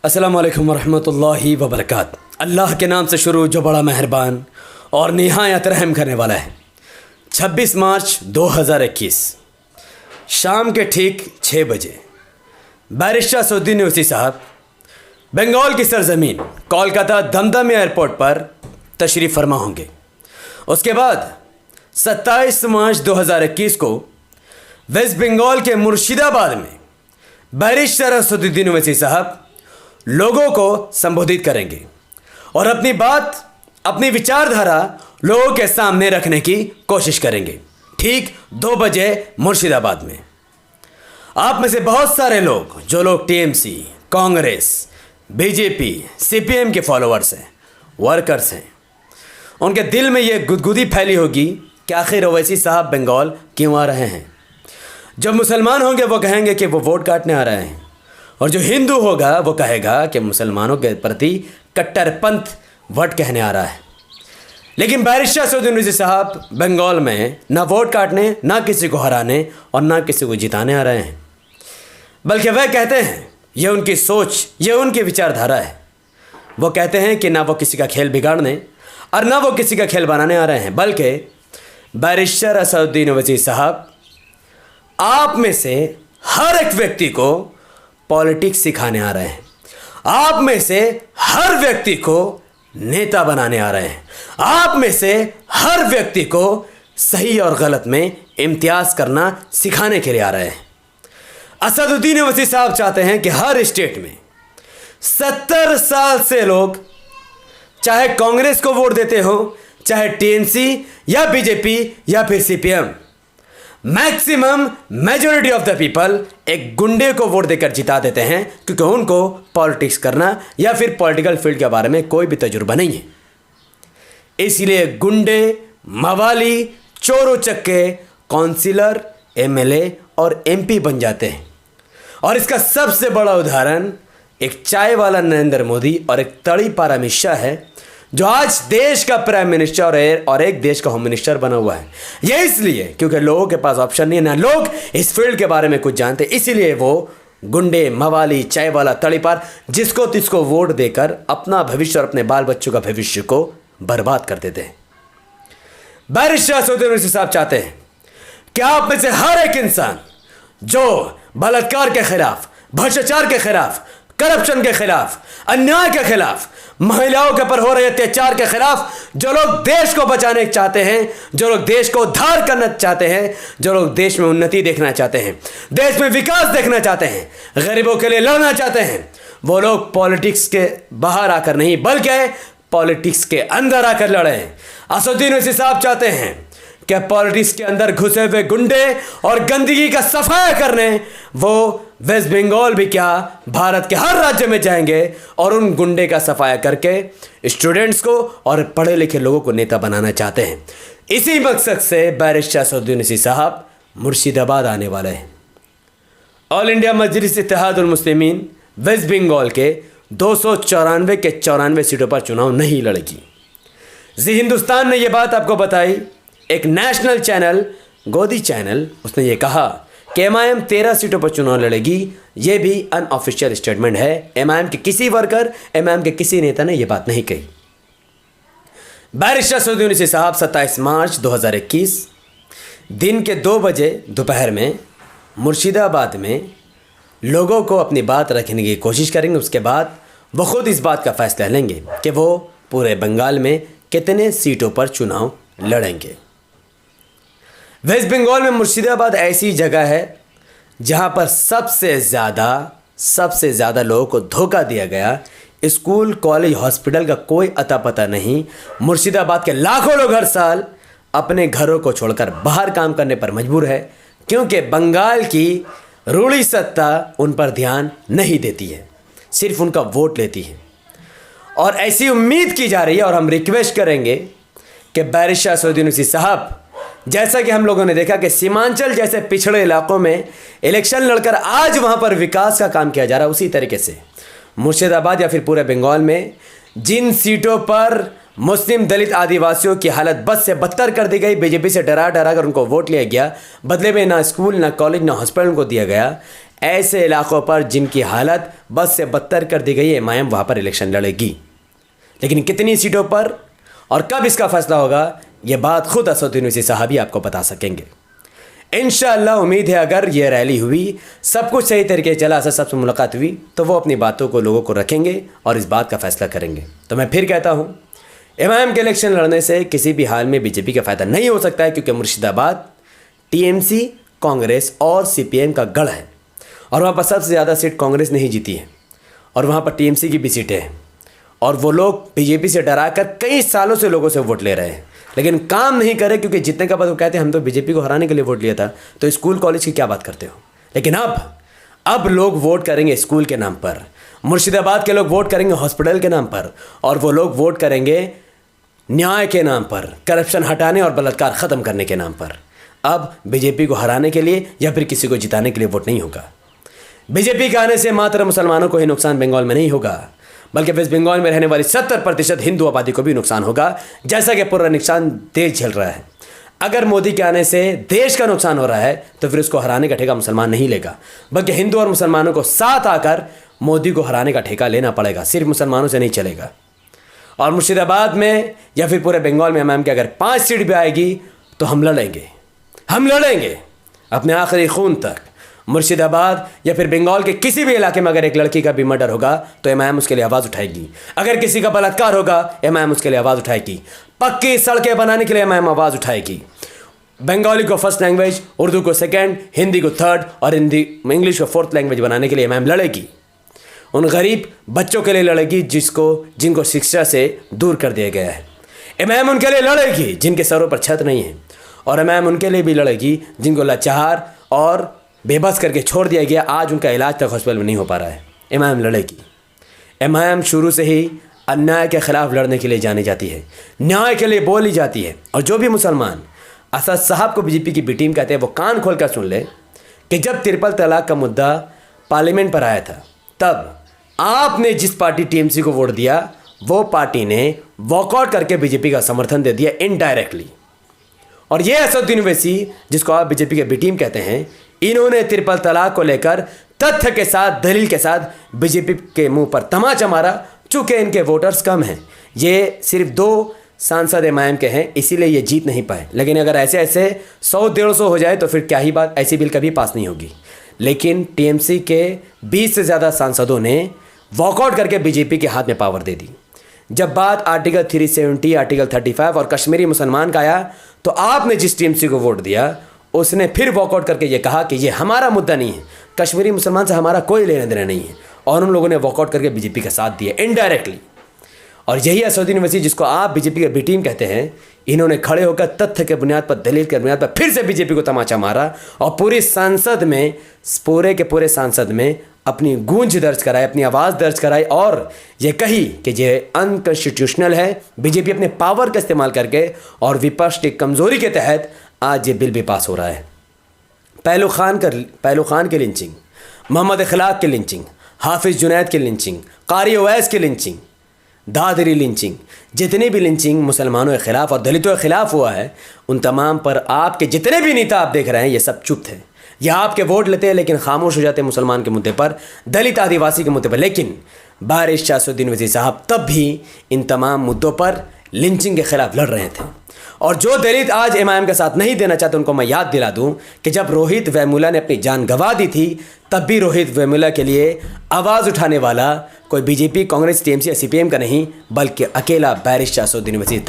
अस्सलामु अलैकुम वरहमतुल्लाहि वबरकात। अल्लाह के नाम से शुरू जो बड़ा मेहरबान और निहायत रहम करने वाला है। 26 मार्च 2021 शाम के ठीक 6 बजे बैरिस्टर असदुद्दीन ओवैसी साहब बंगाल की सरजमीन कोलकाता दमदम एयरपोर्ट पर तशरीफ़ फरमा होंगे। उसके बाद 27 मार्च 2021 को वेस्ट बंगाल के मुर्शिदाबाद में बैरिस्टर असदुद्दीन ओवैसी साहब लोगों को संबोधित करेंगे और अपनी बात, अपनी विचारधारा लोगों के सामने रखने की कोशिश करेंगे। ठीक 2 बजे मुर्शिदाबाद में आप में से बहुत सारे लोग, जो लोग टीएमसी, कांग्रेस, बीजेपी, सीपीएम के फॉलोअर्स हैं, वर्कर्स हैं, उनके दिल में ये गुदगुदी फैली होगी कि आखिर ओवैसी साहब बंगाल क्यों आ रहे हैं। जब मुसलमान होंगे वो कहेंगे कि वो वोट काटने आ रहे हैं, और जो हिंदू होगा वो कहेगा कि मुसलमानों के प्रति कट्टरपंथ वोट कहने आ रहा है। लेकिन बैरिस्टर असदुद्दीन ओवैसी साहब बंगाल में ना वोट काटने, ना किसी को हराने और ना किसी को जिताने आ रहे हैं, बल्कि वह कहते हैं, ये उनकी सोच, ये उनकी विचारधारा है। वो कहते हैं कि ना वो किसी का खेल बिगाड़ने और ना वो किसी का खेल बनाने आ रहे हैं, बल्कि बैरिस्टर असदुद्दीन ओवैसी साहब आप में से हर एक व्यक्ति को पॉलिटिक्स सिखाने आ रहे हैं। आप में से हर व्यक्ति को नेता बनाने आ रहे हैं। आप में से हर व्यक्ति को सही और गलत में इम्तियाज करना सिखाने के लिए आ रहे हैं। असदुद्दीन ओवैसी साहब चाहते हैं कि हर स्टेट में 70 साल से लोग, चाहे कांग्रेस को वोट देते हो, चाहे टीएमसी या बीजेपी या फिर CPM, maximum majority of the people एक गुंडे को वोट देकर जिता देते हैं, क्योंकि उनको पॉलिटिक्स करना या फिर पॉलिटिकल फील्ड के बारे में कोई भी तजुर्बा नहीं है। इसलिए गुंडे, मवाली, चोर उचक्के काउंसिलर, एमएलए और एमपी बन जाते हैं। और इसका सबसे बड़ा उदाहरण एक चाय वाला नरेंद्र मोदी और एक तड़ी पार अमित शाह है, जो आज देश का प्राइम मिनिस्टर और एक देश का होम मिनिस्टर बना हुआ है। यह इसलिए क्योंकि लोगों के पास ऑप्शन नहीं है, ना लोग इस फील्ड के बारे में कुछ जानते, इसीलिए वो गुंडे, मवाली, चाय वाला, तड़ीपार, जिसको तिसको वोट देकर अपना भविष्य और अपने बाल बच्चों का भविष्य को बर्बाद कर देते हैं। बैरिस्टर असदुद्दीन ओवैसी साहब चाहते हैं कि आप में से हर एक इंसान जो बलात्कार के खिलाफ, भ्रष्टाचार के खिलाफ, करप्शन के खिलाफ, अन्याय के खिलाफ, महिलाओं के ऊपर हो रहे अत्याचार के खिलाफ, जो लोग देश को बचाने चाहते हैं, जो लोग देश को उद्धार करना चाहते हैं, जो लोग देश में उन्नति देखना चाहते हैं, देश में विकास देखना चाहते हैं, गरीबों के लिए लड़ना चाहते हैं, वो लोग पॉलिटिक्स के बाहर आकर नहीं बल्कि पॉलिटिक्स के अंदर आकर लड़े हैं। असदुद्दीन ओवैसी साहब चाहते हैं कि पॉलिटिक्स के अंदर घुसे हुए गुंडे और गंदगी का सफाया करने वो वेस्ट बंगाल भी क्या, भारत के हर राज्य में जाएंगे और उन गुंडे का सफाया करके स्टूडेंट्स को और पढ़े लिखे लोगों को नेता बनाना चाहते हैं। इसी मकसद से बैरिस्टर असदुद्दीन ओवैसी साहब मुर्शिदाबाद आने वाले हैं। ऑल इंडिया मजलिस इत्तेहादुल मुस्लिमीन वेस्ट बंगाल के 294 के 94 सीटों पर चुनाव नहीं लड़ेगी। जी हिंदुस्तान ने यह बात आपको बताई। एक नेशनल चैनल, गोदी चैनल, उसने ये कहा कि एमआईएम 13 सीटों पर चुनाव लड़ेगी। ये भी अनऑफिशियल स्टेटमेंट है। एमआईएम के किसी वर्कर, एमआईएम के किसी नेता ने यह बात नहीं कही। बैरिस्टर असदुद्दीन ओवैसी साहब 27 मार्च 2021 दिन के 2 बजे दोपहर में मुर्शिदाबाद में लोगों को अपनी बात रखने की कोशिश करेंगे। उसके बाद वो खुद इस बात का फैसला लेंगे कि वो पूरे बंगाल में कितने सीटों पर चुनाव लड़ेंगे। वेस्ट बंगाल में मुर्शिदाबाद ऐसी जगह है जहां पर सबसे ज़्यादा लोगों को धोखा दिया गया। स्कूल, कॉलेज, हॉस्पिटल का कोई अता पता नहीं। मुर्शिदाबाद के लाखों लोग हर साल अपने घरों को छोड़कर बाहर काम करने पर मजबूर है, क्योंकि बंगाल की रूढ़ी सत्ता उन पर ध्यान नहीं देती है, सिर्फ उनका वोट लेती है। और ऐसी उम्मीद की जा रही है और हम रिक्वेस्ट करेंगे कि बैरिस्टर असदुद्दीन ओवैसी साहब, जैसा कि हम लोगों ने देखा कि सीमांचल जैसे पिछड़े इलाकों में इलेक्शन लड़कर आज वहां पर विकास का काम किया जा रहा है, उसी तरीके से मुर्शिदाबाद या फिर पूरे बंगाल में जिन सीटों पर मुस्लिम, दलित, आदिवासियों की हालत बद से बदतर कर दी गई, बीजेपी से डरा डरा कर उनको वोट लिया गया, बदले में ना स्कूल, ना कॉलेज, ना हॉस्पिटल को दिया गया, ऐसे इलाकों पर जिनकी हालत बद से बदतर कर दी गई है, एमआईएम वहाँ पर इलेक्शन लड़ेगी। लेकिन कितनी सीटों पर और कब इसका फैसला होगा, ये बात खुद असदुद्दीन ओवैसी साहब ही आपको बता सकेंगे। इंशाअल्लाह उम्मीद है अगर ये रैली हुई, सब कुछ सही तरीके से चला, असद साहब से मुलाकात हुई, तो वो अपनी बातों को लोगों को रखेंगे और इस बात का फैसला करेंगे। तो मैं फिर कहता हूँ, एमआईएम के इलेक्शन लड़ने से किसी भी हाल में बीजेपी का फ़ायदा नहीं हो सकता है, क्योंकि मुर्शिदाबाद टीएमसी, कांग्रेस और सीपीएम का गढ़ है और वहाँ पर सबसे ज़्यादा सीट कांग्रेस ने ही जीती है और वहाँ पर टीएमसी की भी सीटें हैं और वो लोग बीजेपी से डरा कर कई सालों से लोगों से वोट ले रहे हैं, लेकिन काम नहीं करे, क्योंकि जितने का बाद वो कहते हैं हम तो बीजेपी को हराने के लिए वोट लिया था, तो स्कूल कॉलेज की क्या बात करते हो। लेकिन अब लोग वोट करेंगे स्कूल के नाम पर, मुर्शिदाबाद के लोग वोट करेंगे हॉस्पिटल के नाम पर, और वो लोग वोट करेंगे न्याय के नाम पर, करप्शन हटाने और बलात्कार ख़त्म करने के नाम पर। अब बीजेपी को हराने के लिए या फिर किसी को जिताने के लिए वोट नहीं होगा। बीजेपी के आने से मात्र मुसलमानों को ही नुकसान बंगाल में नहीं होगा, बल्कि वेस्ट बंगाल में रहने वाली 70% हिंदू आबादी को भी नुकसान होगा, जैसा कि पूरा नुकसान देश झेल रहा है। अगर मोदी के आने से देश का नुकसान हो रहा है तो फिर उसको हराने का ठेका मुसलमान नहीं लेगा, बल्कि हिंदू और मुसलमानों को साथ आकर मोदी को हराने का ठेका लेना पड़ेगा। सिर्फ मुसलमानों से नहीं चलेगा। और मुर्शिदाबाद में या फिर पूरे बंगाल में एमआईएम की अगर 5 सीट भी आएगी तो हम लड़ेंगे अपने आखिरी खून तक। मुर्शिदाबाद या फिर बंगाल के किसी भी इलाके में अगर एक लड़की का भी मर्डर होगा तो एमआईएम उसके लिए आवाज़ उठाएगी। अगर किसी का बलात्कार होगा एमआईएम उसके लिए आवाज़ उठाएगी। पक्की सड़कें बनाने के लिए एमआईएम आवाज़ उठाएगी। बंगाली को फर्स्ट लैंग्वेज, उर्दू को सेकंड, हिंदी को थर्ड और इंग्लिश को फोर्थ लैंग्वेज बनाने के लिए एमआईएम लड़ेगी। उन गरीब बच्चों के लिए लड़ेगी जिनको शिक्षा से दूर कर दिया गया है। एमआईएम उनके लिए लड़ेगी जिनके सरों पर छत नहीं है, और एमआईएम उनके लिए भी लड़ेगी जिनको लाचार और बेबस करके छोड़ दिया गया, आज उनका इलाज तक हॉस्पिटल में नहीं हो पा रहा है। एमआईएम लड़ेगी। एमआईएम शुरू से ही अन्याय के खिलाफ लड़ने के लिए जानी जाती है, न्याय के लिए बोली जाती है। और जो भी मुसलमान असद साहब को बीजेपी की बी टीम कहते हैं, वो कान खोल कर सुन ले कि जब ट्रिपल तलाक का मुद्दा पार्लियामेंट पर आया था, तब आपने जिस पार्टी टीएमसी को वोट दिया, वो पार्टी ने वॉकआउट करके बीजेपी का समर्थन दे दिया इनडायरेक्टली। और ये असदुद्दीन ओवैसी, जिसको आप बीजेपी के बी टीम कहते हैं, इन्होंने ट्रिपल तलाक को लेकर तथ्य के साथ, दलील के साथ बीजेपी के मुंह पर तमाचा मारा। चूंकि इनके वोटर्स कम हैं, ये सिर्फ 2 सांसद एमआईएम के हैं, इसीलिए ये जीत नहीं पाए। लेकिन अगर ऐसे 100-150 हो जाए तो फिर क्या ही बात, ऐसी बिल कभी पास नहीं होगी। लेकिन टीएमसी के 20 से ज़्यादा सांसदों ने वॉकआउट करके बीजेपी के हाथ में पावर दे दी। जब बात आर्टिकल 370, आर्टिकल 35 और कश्मीरी मुसलमान का आया, तो आपने जिस टीएमसी को वोट दिया उसने फिर वॉकआउट करके ये कहा कि ये हमारा मुद्दा नहीं है, कश्मीरी मुसलमान से हमारा कोई लेना देना नहीं है, और उन लोगों ने वॉकआउट करके बीजेपी का साथ दिया इनडायरेक्टली। और यही असदुद्दीन ओवैसी, जिसको आप बीजेपी के बी टीम कहते हैं, इन्होंने खड़े होकर तथ्य के बुनियाद पर, दलील के बुनियाद पर फिर से बीजेपी को तमाचा मारा और पूरे सांसद में अपनी गूंज दर्ज कराई, अपनी आवाज़ दर्ज कराई और ये कही कि ये अनकॉन्स्टिट्यूशनल है। बीजेपी अपने पावर का इस्तेमाल करके और विपक्ष की कमज़ोरी के तहत आज ये बिल भी पास हो रहा है। पहलू खान की लिंचिंग, मोहम्मद इखलाक की लिंचिंग, हाफिज़ जुनैद की लिंचिंग, कारी ओवैस की लिंचिंग, दादरी लिंचिंग, जितनी भी लिंचिंग मुसलमानों के ख़िलाफ़ और दलितों के ख़िलाफ़ हुआ है, उन तमाम पर आपके जितने भी नेता आप देख रहे हैं, ये सब चुप थे। ये आपके वोट लेते हैं लेकिन खामोश हो जाते हैं मुसलमान के मुद्दे पर, दलित आदिवासी के मुद्दे पर। लेकिन बारिश असदुद्दीन ओवैसी साहब तब भी इन तमाम मुद्दों पर लिंचिंग के ख़िलाफ़ लड़ रहे थे। और जो दलित आज एमआईएम का साथ नहीं देना चाहते, उनको मैं याद दिला दूं कि जब रोहित वेमुला ने अपनी जान गंवा दी थी, तब भी रोहित वेमुला के लिए आवाज़ उठाने वाला कोई बीजेपी, कांग्रेस, टीएमसी या सीपीएम का नहीं, बल्कि अकेला बैरिस्टर असदुद्दीन ओवैसी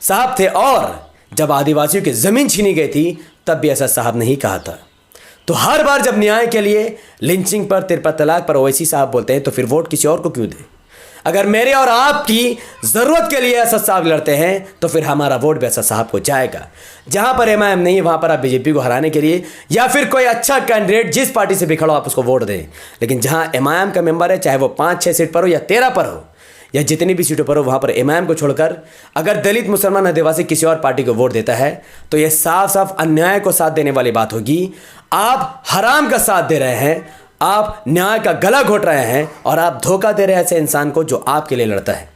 साहब थे। और जब आदिवासियों की ज़मीन छीनी गई थी, तब भी असद साहब ने ही कहा था। तो हर बार जब न्याय के लिए, लिंचिंग पर, ट्रिपल तलाक पर ओवैसी साहब बोलते हैं, तो फिर वोट किसी और को क्यों दें? अगर मेरे और आपकी ज़रूरत के लिए असद साहब लड़ते हैं तो फिर हमारा वोट भी असद साहब को जाएगा। जहां पर एमआईएम नहीं है वहां पर आप बीजेपी को हराने के लिए या फिर कोई अच्छा कैंडिडेट जिस पार्टी से भी खड़ा हो आप उसको वोट दें। लेकिन जहां एमआईएम का मेंबर है, चाहे वो 5-6 सीट पर हो या 13 पर हो या जितनी भी सीटों पर हो, वहां पर एमआईएम को छोड़कर अगर दलित, मुसलमान, आदिवासी किसी और पार्टी को वोट देता है तो यह साफ साफ अन्याय को साथ देने वाली बात होगी। आप हराम का साथ दे रहे हैं, आप न्याय का गला घोट रहे हैं और आप धोखा दे रहे हैं ऐसे इंसान को जो आपके लिए लड़ता है।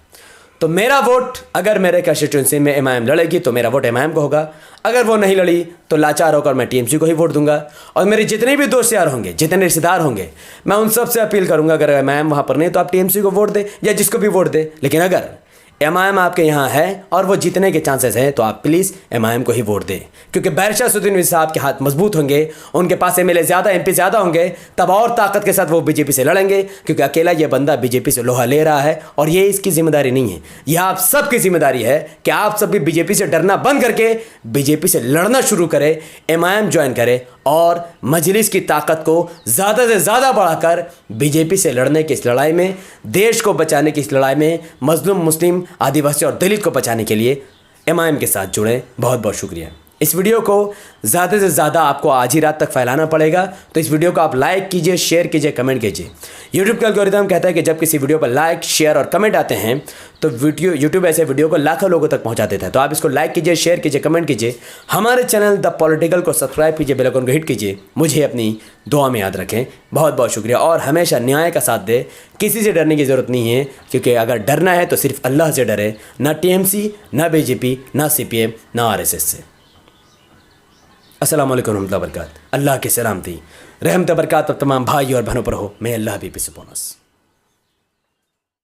तो मेरा वोट, अगर मेरे कंस्टिट्यूंसी में एमआईएम लड़ेगी तो मेरा वोट एमआईएम को होगा। अगर वो नहीं लड़ी तो लाचार होकर मैं टीएमसी को ही वोट दूंगा। और मेरे जितने भी दोस्त यार होंगे, जितने रिश्तेदार होंगे, मैं उन सब से अपील करूंगा, अगर एमआईएम वहाँ पर नहीं तो आप टीएमसी को वोट दे या जिसको भी वोट दे। लेकिन अगर एमआईएम आपके यहाँ है और वो जीतने के चांसेस हैं तो आप प्लीज़ एमआईएम को ही वोट दें, क्योंकि बैरिस्टर असदुद्दीन ओवैसी साहब के हाथ मजबूत होंगे, उनके पास एमएलए ज़्यादा, एमपी ज़्यादा होंगे, तब और ताकत के साथ वो बीजेपी से लड़ेंगे। क्योंकि अकेला ये बंदा बीजेपी से लोहा ले रहा है और ये इसकी जिम्मेदारी नहीं है, यह आप सबकी जिम्मेदारी है कि आप सब भी बीजेपी से डरना बंद करके बीजेपी से लड़ना शुरू करें, एमआईएम ज्वाइन करें और मजलिस की ताकत को ज़्यादा से ज़्यादा बढ़ाकर बीजेपी से लड़ने की इस लड़ाई में, देश को बचाने की इस लड़ाई में, मजलूम मुस्लिम, आदिवासी और दलित को बचाने के लिए एमआईएम के साथ जुड़ें। बहुत बहुत शुक्रिया। इस वीडियो को ज़्यादा से ज़्यादा आपको आज ही रात तक फैलाना पड़ेगा, तो इस वीडियो को आप लाइक कीजिए, शेयर कीजिए, कमेंट कीजिए। यूट्यूब का एल्गोरिथम कहता है कि जब किसी वीडियो पर लाइक, शेयर और कमेंट आते हैं तो यूट्यूब ऐसे वीडियो को लाखों लोगों तक पहुंचा देता है। तो आप इसको लाइक कीजिए, शेयर कीजिए, कमेंट कीजिए। हमारे चैनल द पॉलिटिकल को सब्सक्राइब कीजिए, बेल आइकन को हिट कीजिए। मुझे अपनी दुआ में याद रखें। बहुत बहुत शुक्रिया और हमेशा न्याय का साथ दें। किसी से डरने की ज़रूरत नहीं है, क्योंकि अगर डरना है तो सिर्फ अल्लाह से डरे, ना टीएमसी, ना बीजेपी, ना सीपीएम, ना आरएसएस से। अस्सलाम वालेकुम रहमतुल्लाहि व बरकातहू। अल्लाह की सलामती, रहमत बरकत तमाम भाई और बहनों पर हो। मैं अल्लाह भी पे सुपौनस।